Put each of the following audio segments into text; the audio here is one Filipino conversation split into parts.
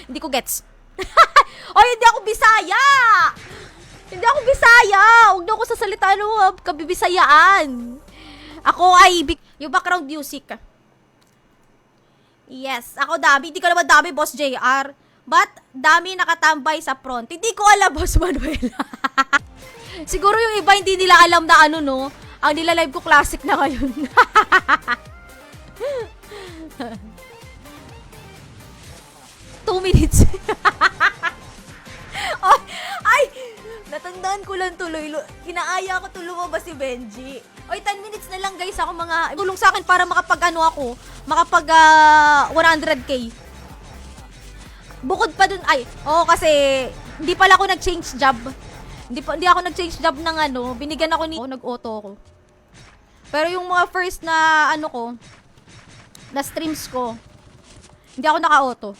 Hindi ko gets. Oy, hindi ako Bisaya! Hindi ako Bisaya! Huwag na ako sasalita ng kabibisayaan. Ako ay yung background music. Yes, ako dami. Hindi ko naman dami, Boss JR. But, dami nakatambay sa front. Hindi ko alam, Boss Manuel. Siguro yung iba hindi nila alam na ano, no? Ang nila-live ko classic na ngayon. 2 minutes. Oh, ay! Natandaan ko lang tuloy. Inaaya ko to lumabas si Benji. Oy, 10 minutes na lang guys ako mga tulong sa akin para makapag ano ako, makapag 100k. Bukod pa dun, ay, kasi hindi pala ako nag-change job. Hindi ako nag-change job ng ano, binigyan ako ni nag-auto ko. Pero yung mga first na ano ko, na streams ko, hindi ako naka-auto.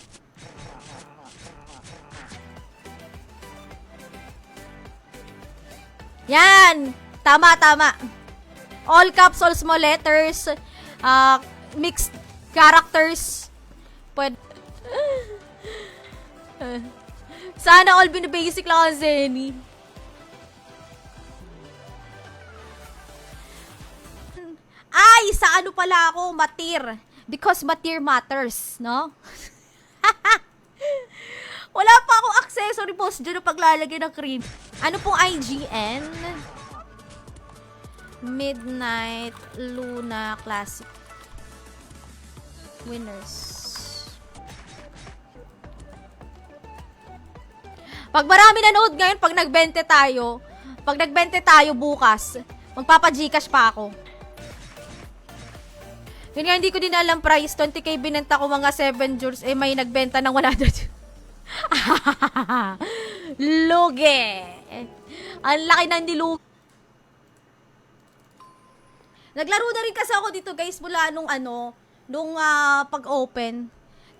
Yan! Tama, tama. All caps, all small letters, mixed characters. Pwede. Sana all binibasic lang ang Zenny. Ay, sa ano pala ako, matir. Because matir matters, no? Wala pa akong accessory boss dyan na paglalagay ng cream. Ano pong IGN? Midnight Luna Classic. Winners. Pag marami nanood ngayon, pag nagbente tayo bukas, magpapa-Gcash pa ako. Yun nga, hindi ko din alam price. 20k binenta ko mga 7 jewels. May nagbenta ng 100. Lugi. Ang laki ng nilugi. Naglaro na rin kasi ako dito guys mula nung pag-open.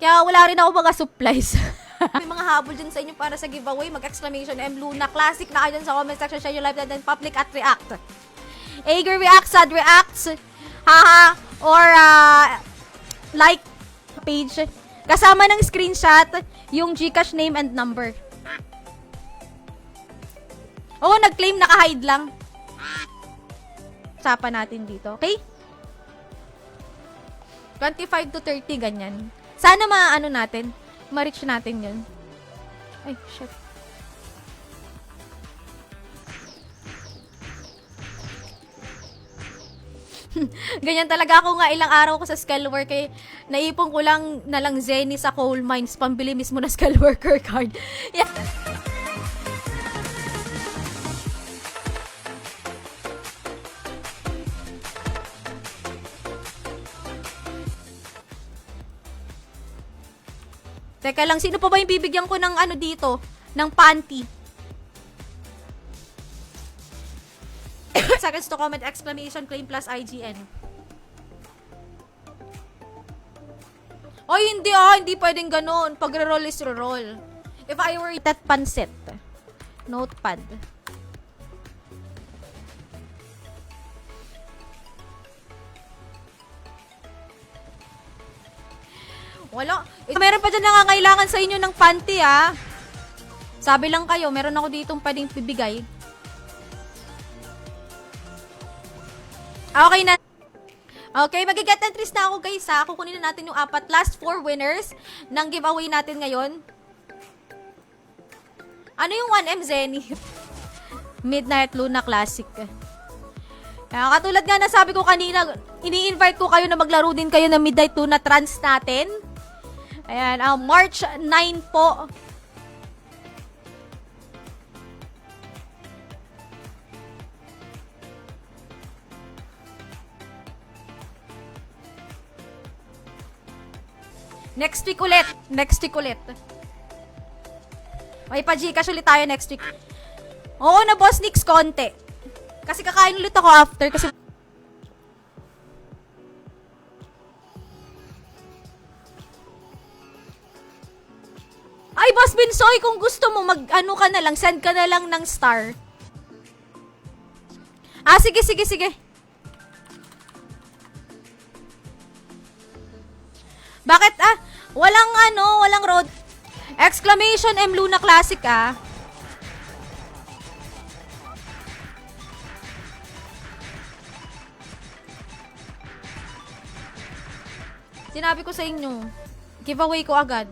Kaya wala rin ako mga supplies. May mga habol dyan sa inyo para sa giveaway. Mag-exclamation M Luna Classic na kayo dyan sa comment section. Share your live and then public at react. Ager reacts, sad reacts. Haha. Or like page. Kasama ng screenshot yung Gcash name and number. Oo, nag-claim, naka-hide lang. Sapa natin dito, okay? 25 to 30, ganyan. Sana ma-ano natin, ma-reach natin yun. Ay, shit. Ganyan talaga ako nga ilang araw ko sa Skull Work eh. Naipon ko lang na lang Zenny sa coal mines pambili mismo na Skull Worker card. Yeah. Teka lang, sino pa ba yung bibigyan ko ng ano dito? Ng panty? Seconds to comment, exclamation, claim plus IGN. Oy, hindi pwedeng ganun. Pag re-roll is re-roll. If I were that pansit. Notepad. Wala. Meron pa dyan nangangailangan sa inyo ng panty, ah. Sabi lang kayo, meron ako ditong pwedeng bibigay. Okay na. Okay, mag-get entries na ako guys ha. Kukunin na natin yung last 4 winners ng giveaway natin ngayon. Ano yung 1M Zenny? Midnight Luna Classic. Katulad nga na sabi ko kanina, ini-invite ko kayo na maglaro din kayo ng Midnight Luna Trans natin. Ayan, March 9 po. Next week ulit. May pa-Gcash ulit tayo next week. Oo na, Boss Nix, konti. Kasi kakain ulit ako after. Kasi ay, Boss Binsoy, kung gusto mo, mag-ano ka na lang, send ka na lang ng star. Sige. Bakit, walang road. Exclamation M Luna Classic, ah. Sinabi ko sa inyo, giveaway ko agad.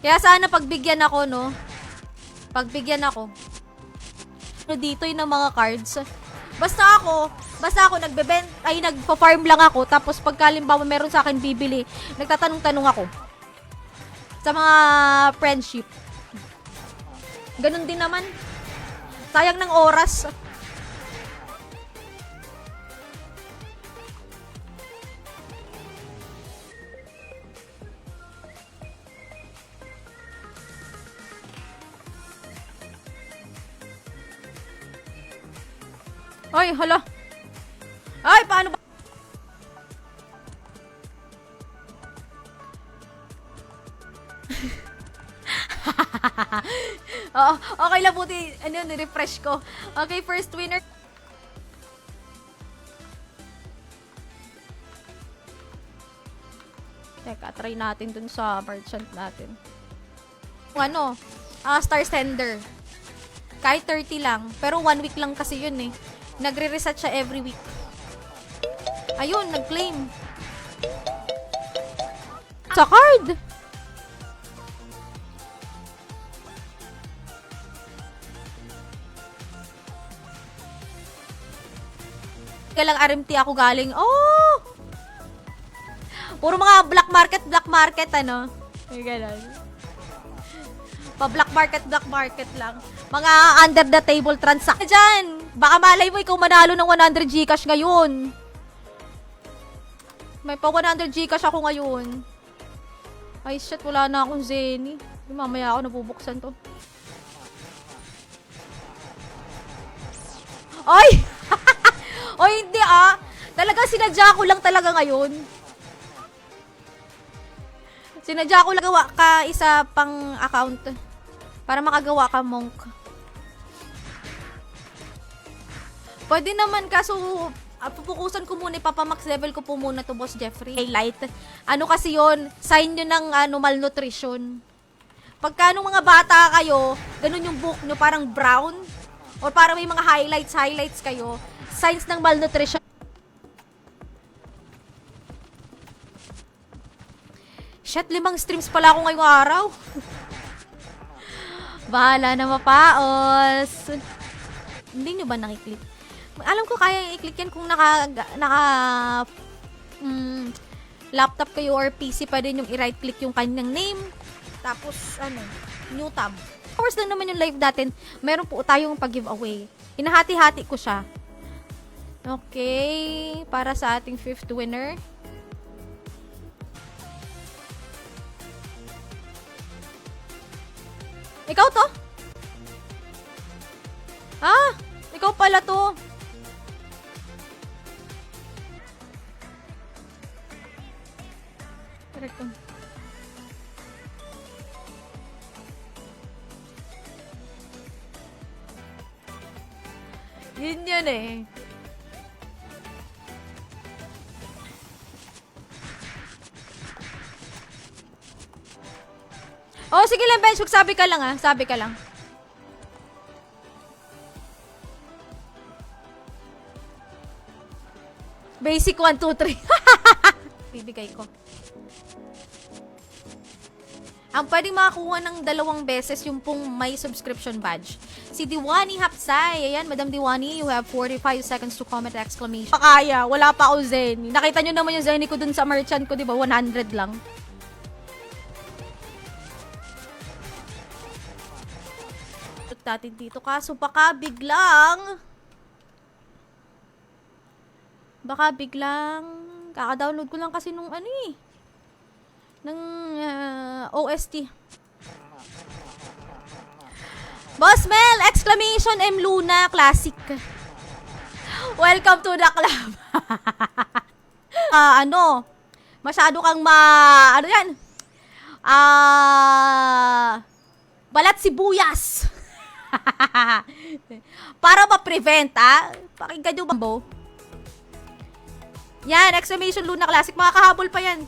Kaya sana pagbigyan ako, no? Pagbigyan ako. Dito yung mga cards. Basta ako nagpo-farm lang ako, tapos pagkalimbawa meron sa akin bibili, nagtatanong-tanong ako. Sa mga friendship. Ganun din naman. Sayang ng oras. Ay, hala. Ay, paano ba? Oo, okay lang buti. Ano, ni-refresh ko. Okay, first winner. Teka, try natin dun sa merchant natin. Ano? Star Sender. Kahit 30 lang. Pero 1 week lang kasi yun eh. Nagre-reset siya every week. Ayun, nag-claim. Sa card! Kaya lang RMT ako galing. Oh! Puro mga black market, ano? May ganun. Pa-black market lang. Mga under the table transaction. Diyan! Baka malay mo ikaw manalo ng 100 Gcash ngayon. May pa 100 Gcash ako ngayon. Ay shit, wala na akong Zenny. Mamaya ako nabubuksan to. Ay! Oy, hindi ah. Talaga sinadya ko lang talaga ngayon. Sinadya ko lang gawa ka isa pang account. Para makagawa ka, Monk. Pwede naman, kaso pupukusan ko muna, ipapamax level ko po muna to, Boss Jeffrey. Highlight. Ano kasi yon, sign nyo ng malnutrition. Pagka nung mga bata kayo, ganun yung book nyo, parang brown. Or parang may mga highlights kayo. Signs ng malnutrition. Shit, 5 streams pala ako ngayong araw. Bahala na mapaos. Hindi nyo ba nakiklik? Alam ko kaya i-click yan kung naka laptop kayo or PC, pwede nyo i-right click yung kanyang name. Tapos, new tab. Hours lang naman yung live natin. Meron po tayong pag-giveaway. Hinahati-hati ko siya. Okay. Para sa ating 5th winner. Ikaw to? Ah! Ikaw pala to. Correct. Yun yun eh. Oh, sige lang, Bench. Sabi ka lang ah. Sabi ka lang. Basic 1, 2, 3. Bibigay ko. Ang pwedeng makakuha ng 2 beses yung pong may subscription badge. Si Diwani Hapsay. Ayan, Madam Diwani, you have 45 seconds to comment exclamation. Pakaya, wala pa ako Zenny. Nakita nyo naman yung Zenny ko dun sa merchant ko, di ba? 100 lang. Natin dito, kaso baka biglang kaka-download ko lang kasi nung ng OST. Boss Mel, exclamation M Luna Classic. Welcome to the club. Masyado kang balat sibuyas. Para ma-prevent, pakinggan nyo ba? Yan, exclamation Luna Classic. Makakahabol pa yan.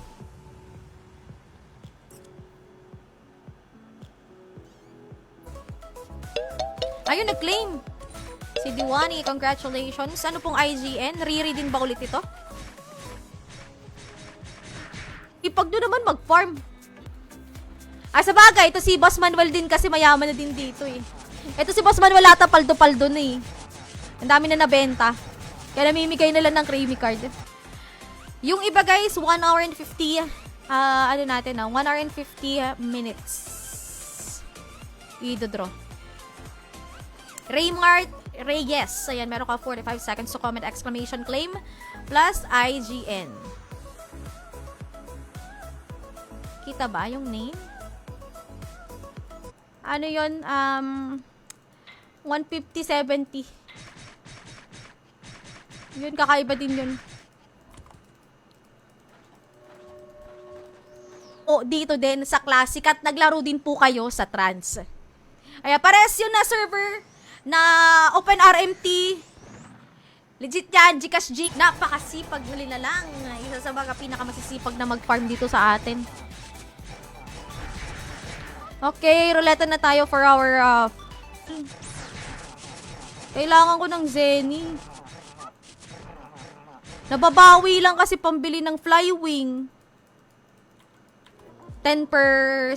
Ayun, nag-claim. Si Diwani, congratulations. Ano pong IGN? Riri din ba ulit ito? Ipag doon naman mag-farm. Sa bagay, ito si Boss Manuel din kasi mayaman na din dito eh. Ito si Boss Manuel ata paldo-paldo na eh. Ang dami na nabenta. Kaya namimigay na lang ng creamy card. Yung iba guys, 1 hour and 50, 1 hour and 50 minutes. I-draw. Raymart Reyes. Ayan, meron ka 45 seconds to comment exclamation claim plus IGN. Kita ba yung name? Ano yun? 150-70. Yun, kakaiba din yun. O, dito din sa Classic at naglaro din po kayo sa Trans. Ay, pares yun na server na OpenRMT. Legit yan, Gcash G. Napakasipag nila lang. Isa sa mga pinakamasisipag na mag-farm dito sa atin. Okay, roulette na tayo for our kailangan ko ng Zenny. Nababawi lang kasi pambili ng Flywing. 10 per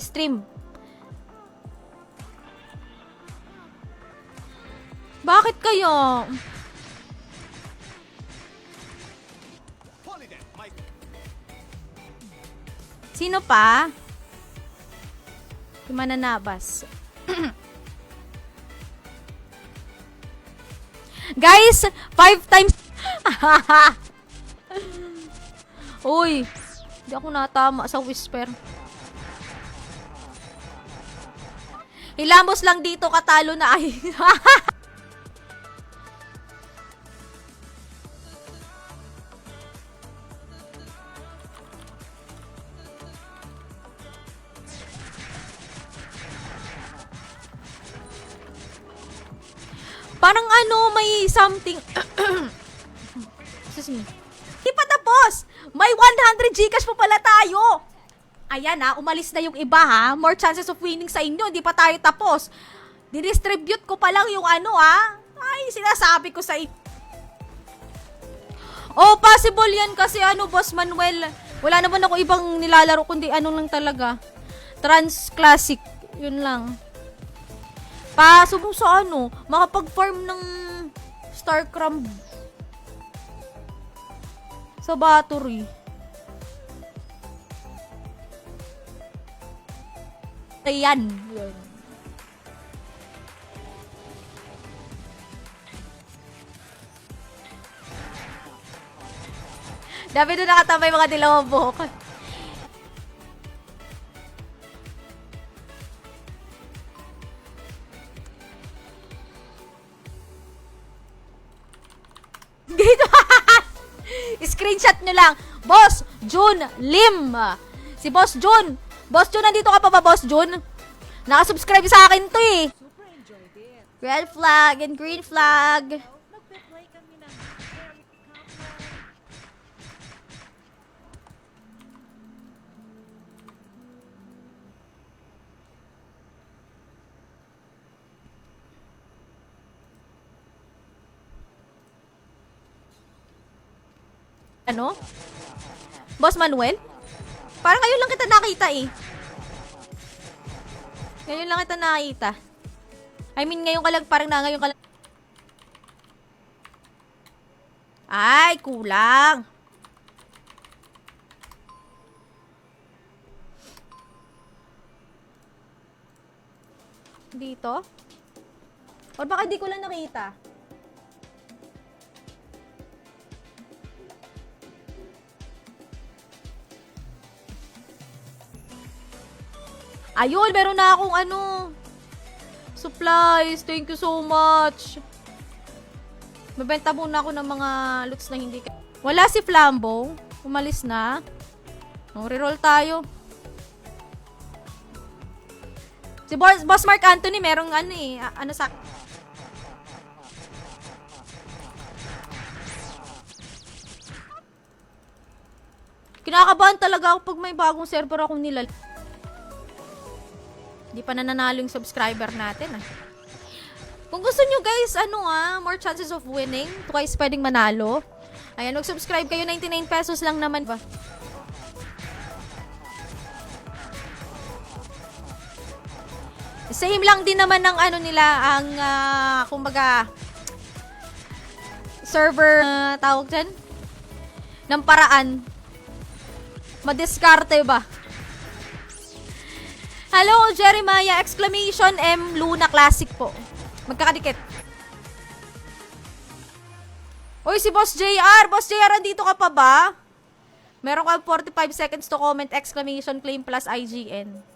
stream. Bakit kaya? Sino pa? Yung mananabas. Guys, 5 times. Uy, hindi ako natama sa whisper. Hilamos lang dito, katalo na ay. Parang ano, may something. Excuse me. Di pa tapos. May 100 Gcash po pala tayo. Ayan umalis na yung iba ha. More chances of winning sa inyo. Di pa tayo tapos. Dinistribute ko pa lang yung ano Ay, sinasabi ko sa Oh, possible yan kasi Boss Manuel. Wala naman ako ibang nilalaro kundi lang talaga. Trans Classic. Yun lang. Pasubok sa makapag-farm ng Starcraft sa battery. Ayan. Yun. Dami doon nakatambay mga dilawang buhok. Screenshot nyo lang. Boss Jun Lim. Si Boss Jun. Boss Jun, nandito ka pa ba, Boss Jun? Nakasubscribe sa akin to eh. Red flag and green flag. Ano? Boss Manuel? Parang ngayon lang kita nakita eh. Ngayon lang kita nakita. I mean, ngayon ka lang, parang ngayon ka lang. Ay, kulang. Dito? Or baka di ko lang nakita. Ayun, meron na akong supplies. Thank you so much. Mabenta muna ako ng mga loots na hindi. Wala si Flambo. Umalis na. Reroll tayo. Si Boss Mark Anthony, merong sa... Kinakabahan talaga ako pag may bagong server akong nilal. Hindi pa nananalo yung subscriber natin, ah. Kung gusto nyo guys, more chances of winning, ito guys pwedeng manalo. Ayan, mag-subscribe kayo, 99 pesos lang naman ba? Same lang din naman ng nila, ang, kumbaga, server, tawag dyan, ng paraan. Madiskarte ba? Hello, Jeremiah! Exclamation M Luna Classic po. Magkakadikit. Uy, si Boss JR! Boss JR, andito ka pa ba? Meron ka 45 seconds to comment, exclamation claim plus IGN.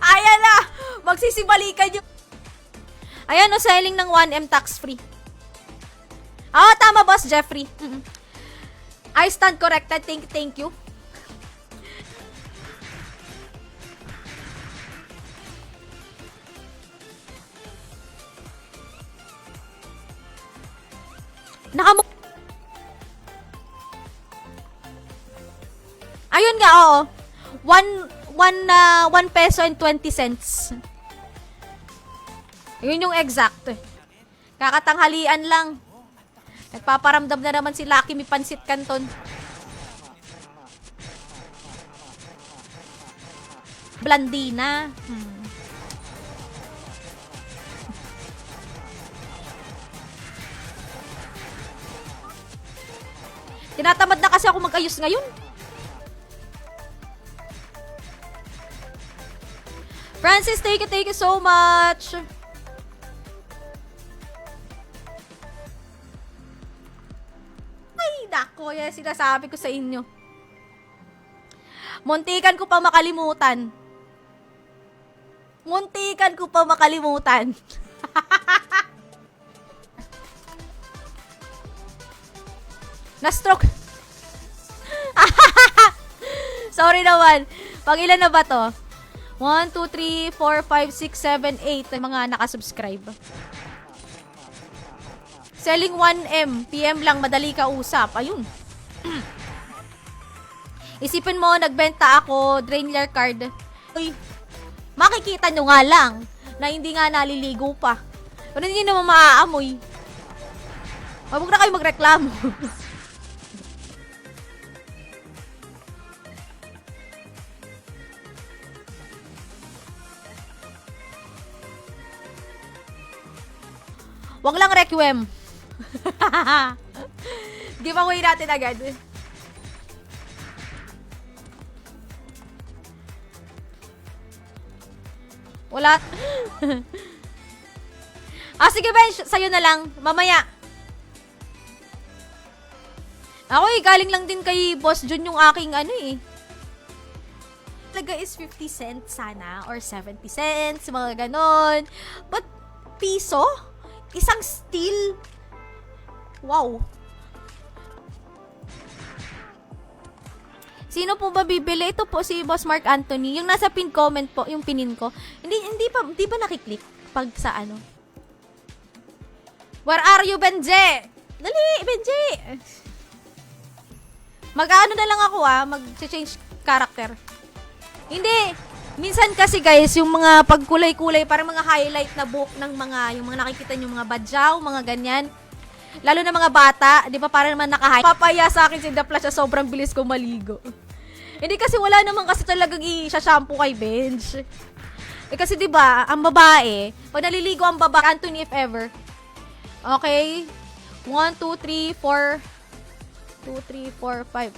Ayan na! Magsisibalikan yung... Ayan o, selling ng 1M tax free. Tama boss Jeffrey. I stand corrected. Thank you. Ayun nga, oo. 1 peso and 20 cents. Yun yung exact. Kakatanghalian lang. Nagpaparamdam na naman si Lucky Mi Pansit Canton. Blandina. Tinatamad na kasi ako mag-ayos ngayon. Francis, thank you so much. Ay, nako, yan sinasabi ko sa inyo. Muntikan ko pa makalimutan. Na-stroke. Sorry naman. Pang ilan na ba to? 1, 2, 3, 4, 5, 6, 7, 8 mga nakasubscribe. Selling 1M. PM lang, madali ka usap. Ayun. Isipin mo, nagbenta ako, Drainler card. Uy, makikita nyo nga lang na hindi nga naliligo pa. Pero hindi naman maaamoy. Huwag na kayo magreklamo. Wag lang requiem. Giveaway natin agad. Wala. Sige Ben, sa'yo na lang. Mamaya. Ako galing lang din kay Boss Jun yung aking Talaga is 50 cents sana or 70 cents, mga ganon. But piso? Isang steel? Wow. Sino po ba bibili? Ito po si Boss Mark Anthony. Yung nasa pin comment po, yung pinin ko. Hindi ba nakiklik pag sa Where are you, Benje? Dali, Benje! Mag-ano na lang ako mag-change character. Hindi. Minsan kasi guys, yung mga pagkulay-kulay, parang mga highlight na book ng yung mga nakikita nyo, mga badyaw, mga ganyan. Lalo na mga bata, di ba parang naman naka-highlight. Papaya sa akin si The Flash, sobrang bilis ko maligo. Hindi kasi wala naman kasi talagang i-shampoo kay Benj. Kasi di ba ang babae, pag naliligo ang babae, Anthony if ever. Okay? 1, 2, 3, 4. 2, 3, 4, 5.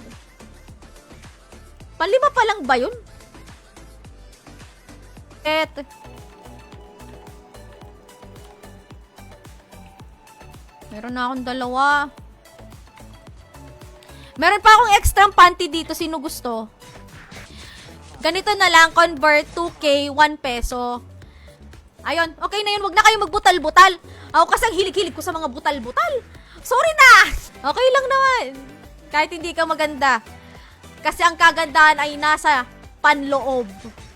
Palima pa lang ba yun? Meron na akong dalawa. Meron pa akong extra panty dito. Sino gusto? Ganito na lang. Convert 2K, 1 peso. Ayun, okay na yun. Wag na kayong magbutal-butal. Ako kasi ang hilig-hilig ko sa mga butal-butal. Sorry na! Okay lang naman. Kahit hindi ka maganda. Kasi ang kagandahan ay nasa panloob.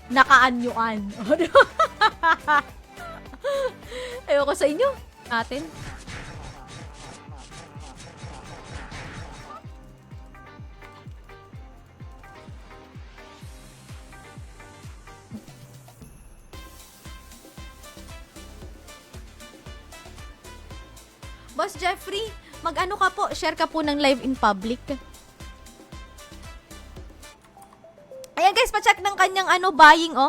Nakaanyuan. Ayoko sa inyo. Natin. Boss Jeffrey, mag-ano ka po, share ka po ng live in public. Ayan guys, pa-check ng kanyang buying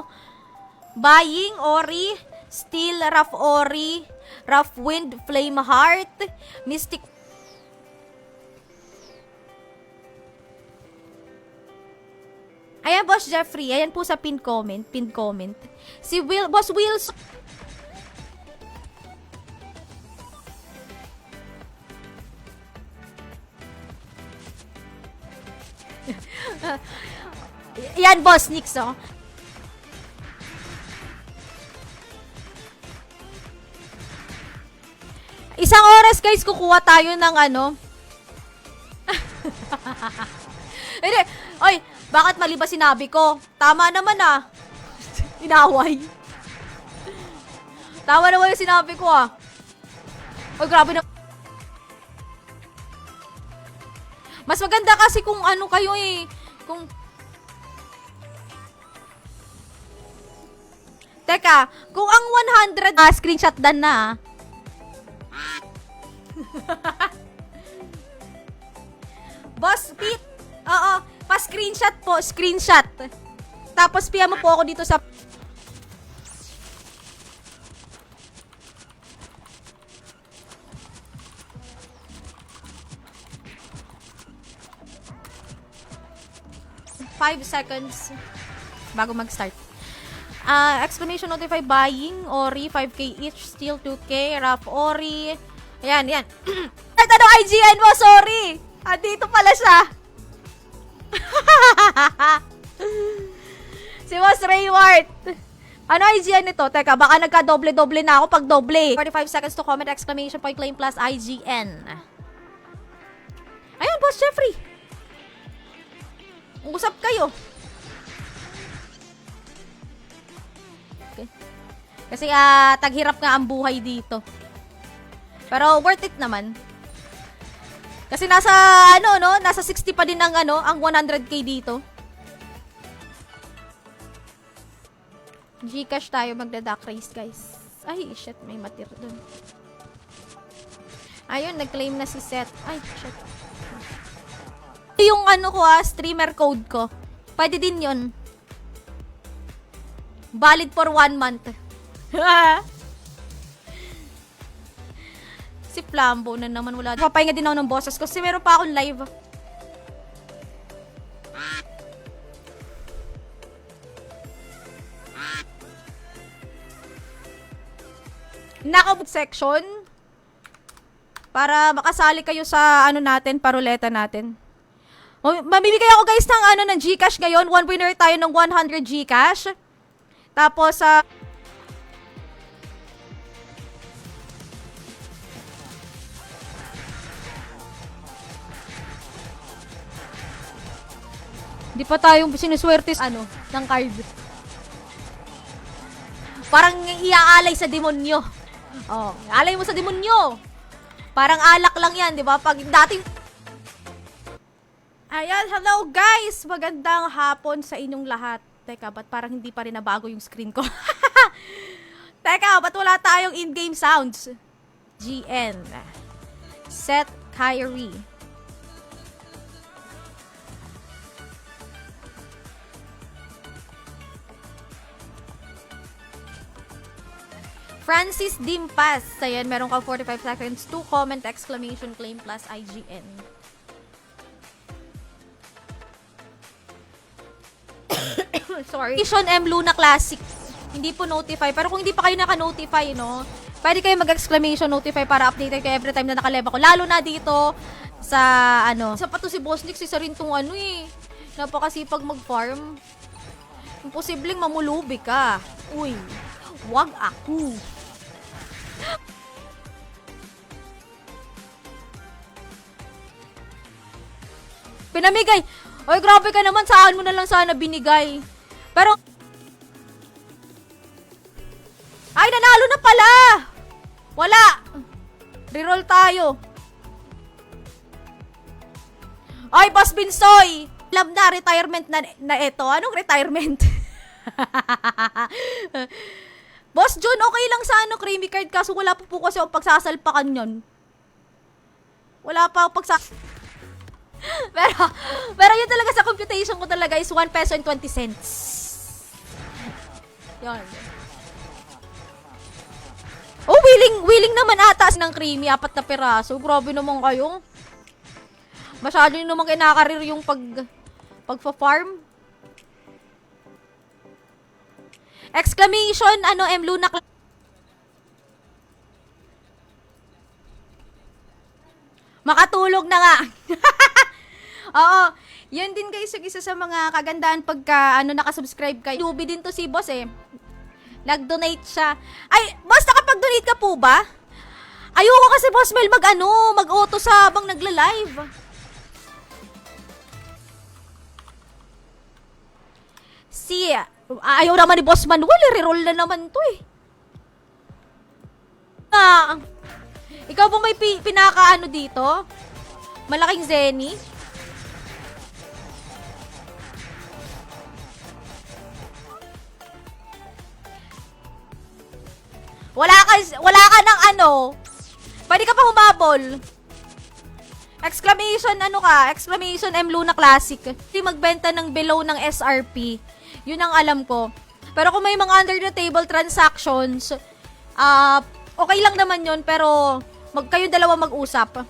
Buying, Ori, Steel, Rough Ori, Rough Wind, Flame Heart, Mystic. Ayan, Boss Jeffrey, ayan po sa pinned comment. Si Boss Wills. Yan, Boss Nix, Isang oras, guys, kukuha tayo ng Hindi. Oy, bakit mali ba sinabi ko? Tama naman Inaway. Tama naman yung sinabi ko Oy, grabe na. Mas maganda kasi kung kayo kung Teka, kung ang 100 screenshot done na Boss Pete, oo, pa-screenshot po, screenshot. Tapos piya mo po ako dito sa 5 seconds bago mag-start. Exclamation notify buying, Ori, 5k each, Steel 2k, Rough Ori. Ayan. Ito IGN mo, sorry. Dito pala siya. Si Boss Rayward. Ano IGN nito? Teka, baka nagka-doble-doble na ako pag doble. 45 seconds to comment, exclamation point, claim plus IGN. Ayan, Boss Jeffrey. Usap kayo. Okay. Kasi taghirap nga ang buhay dito. Pero worth it naman. Kasi nasa nasa 60 pa din ang ang 100k dito. Gcash tayo magda-duck race, guys. Ay, shit, may matir dun. Ayun, nag-claim na si Seth. Ay, shit. Yung ko streamer code ko. Pwede din yun. Valid for 1 month. Si Flambo na naman wala. Papahinga din ako ng boses ko kasi meron pa akong live. Knockout section para makasali kayo sa natin, paruleta natin. Mamimigay ako guys ng ng GCash ngayon. One winner tayo ng 100 GCash. Tapos di pa tayong sinuswerte ng card. Parang iaalay sa demonyo. Oh, alay mo sa demonyo. Parang alak lang yan, di ba? Pag dating Ayan, hello guys! Magandang hapon sa inyong lahat. Teka, ba't parang hindi pa rin nabago yung screen ko? Teka, ba't wala tayong in-game sounds? GN. Set Kyrie. Francis Dimpas. Ayan, meron ka 45 seconds to comment, exclamation, claim plus IGN. Sorry. Vision M Luna Classic. Hindi po notify. Pero kung hindi pa kayo naka-notify, pwede kayo mag-exclamation notify para updated kayo every time na nakalive ako. Lalo na dito sa Isa pa to si Boss Nix, isa rin tong napakasipag mag-farm. Imposibleng mamulubi ka. Uy. Wag ako. Pinamigay. Oy, grabe ka naman. Saan mo na lang sana binigay. Pero, ay, nanalo na pala. Wala. Reroll tayo. Ay, Boss Binsoy. Alam na, retirement na ito. Anong retirement? Boss John, okay lang sa creamy card kaso wala pa po kasi akong pagsasalpakan yun. Wala pa akong pero yun talaga sa computation ko talaga is 1 peso and 20 cents. Yun. Oh, willing naman ata ng creamy, 4 na piraso. Grabe naman kayo. Masyado nyo naman kinakarir yung pagpa-farm. Exclamation, M. Luna. Makatulog na nga. Oo. Yun din guys, yung isa sa mga kagandahan pagka nakasubscribe kayo. Lubi din to si boss eh. Nag-donate siya. Ay, boss, nakapag-donate ka po ba? Ayoko kasi boss Mel mag-auto sa habang nagla-live. Ayaw naman ni Boss Manuel, reroll na naman to eh. Ikaw ba may pinaka dito? Malaking Zenny? Wala ka ng pwede ka pa humabol. Exclamation exclamation M. Luna Classic. Hindi magbenta ng below ng SRP. Yun ang alam ko. Pero kung may mga under the table transactions, okay lang naman yun, pero kayong dalawa mag-usap.